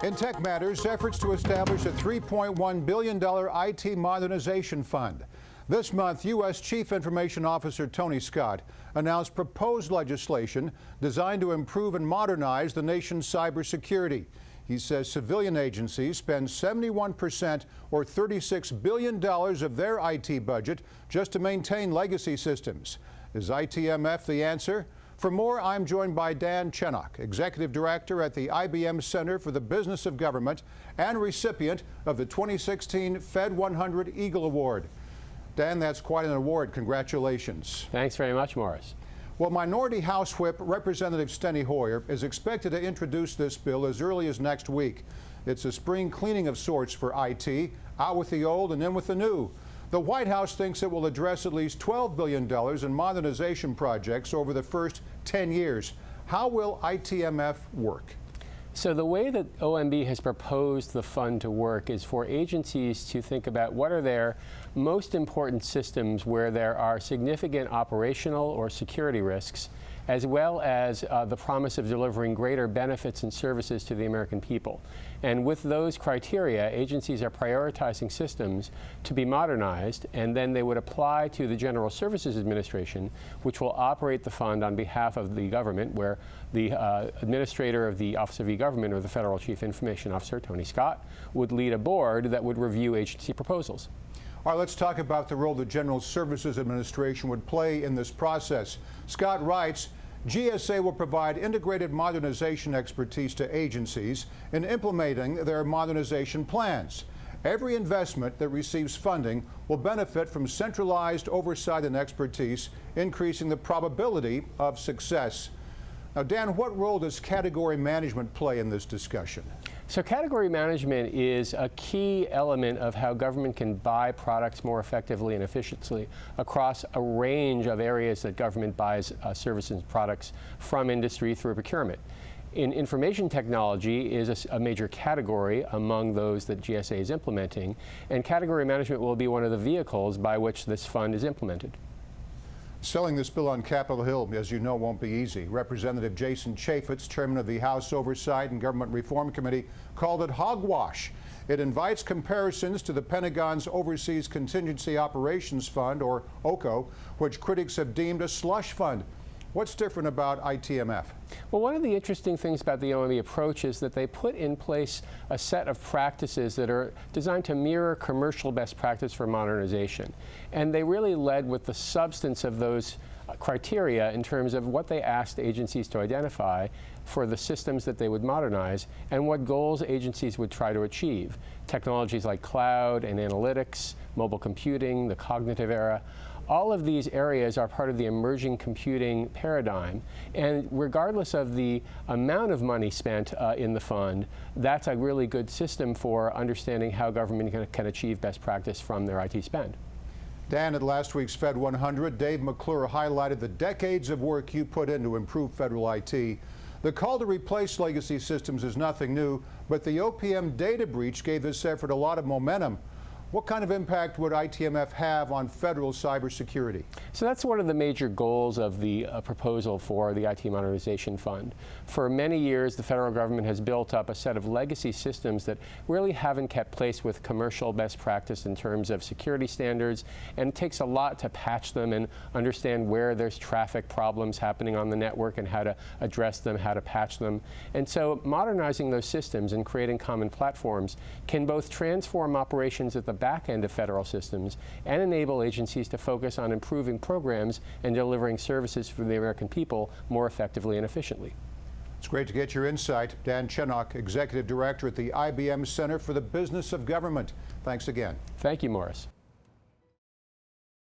In Tech Matters, efforts to establish a $3.1 billion IT Modernization Fund. This month, U.S. Chief Information Officer Tony Scott announced proposed legislation designed to improve and modernize the nation's cybersecurity. He says civilian agencies spend 71% or $36 billion of their IT budget just to maintain legacy systems. Is ITMF the answer? For more, I'm joined by Dan Chenok, Executive Director at the IBM Center for the Business of Government and recipient of the 2016 Fed 100 Eagle Award. Dan, that's quite an award. Congratulations. Thanks very much, Morris. Well, Minority House Whip Representative Steny Hoyer is expected to introduce this bill as early as next week. It's a spring cleaning of sorts for IT, out with the old and in with the new. The White House thinks it will address at least $12 billion in modernization projects over the first 10 years. How will ITMF work? So the way that OMB has proposed the fund to work is for agencies to think about what are their most important systems where there are significant operational or security risks, as well as the promise of delivering greater benefits and services to the American people. And with those criteria, agencies are prioritizing systems to be modernized, and then they would apply to the General Services Administration, which will operate the fund on behalf of the government, where the administrator of the Office of E-Government, or the Federal Chief Information Officer, Tony Scott, would lead a board that would review agency proposals. All right, let's talk about the role the General Services Administration would play in this process. Scott writes, GSA will provide integrated modernization expertise to agencies in implementing their modernization plans. Every investment that receives funding will benefit from centralized oversight and expertise, increasing the probability of success. Now, Dan, what role does category management play in this discussion? So category management is a key element of how government can buy products more effectively and efficiently across a range of areas that government buys services and products from industry through procurement. In information technology is a major category among those that GSA is implementing, and category management will be one of the vehicles by which this fund is implemented. Selling this bill on Capitol Hill, as you know, won't be easy. Representative Jason Chaffetz, chairman of the House Oversight and Government Reform Committee, called it hogwash. It invites comparisons to the Pentagon's Overseas Contingency Operations Fund, or OCO, which critics have deemed a slush fund. What's different about ITMF? Well, one of the interesting things about the OMB approach is that they put in place a set of practices that are designed to mirror commercial best practice for modernization. And they really led with the substance of those criteria in terms of what they asked agencies to identify for the systems that they would modernize and what goals agencies would try to achieve. Technologies like cloud and analytics, mobile computing, the cognitive era. All of these areas are part of the emerging computing paradigm, and regardless of the amount of money spent in the fund, that's a really good system for understanding how government can achieve best practice from their IT spend. Dan, at last week's Fed 100, Dave McClure highlighted the decades of work you put in to improve federal IT. The call to replace legacy systems is nothing new, but the OPM data breach gave this effort a lot of momentum. What kind of impact would ITMF have on federal cybersecurity? So that's one of the major goals of the proposal for the IT Modernization Fund. For many years, the federal government has built up a set of legacy systems that really haven't kept pace with commercial best practice in terms of security standards, and it takes a lot to patch them and understand where there's traffic problems happening on the network and how to address them, how to patch them. And so modernizing those systems and creating common platforms can both transform operations at the back end of federal systems and enable agencies to focus on improving programs and delivering services for the American people more effectively and efficiently. It's great to get your insight. Dan Chenok, Executive Director at the IBM Center for the Business of Government. Thanks again. Thank you, Morris.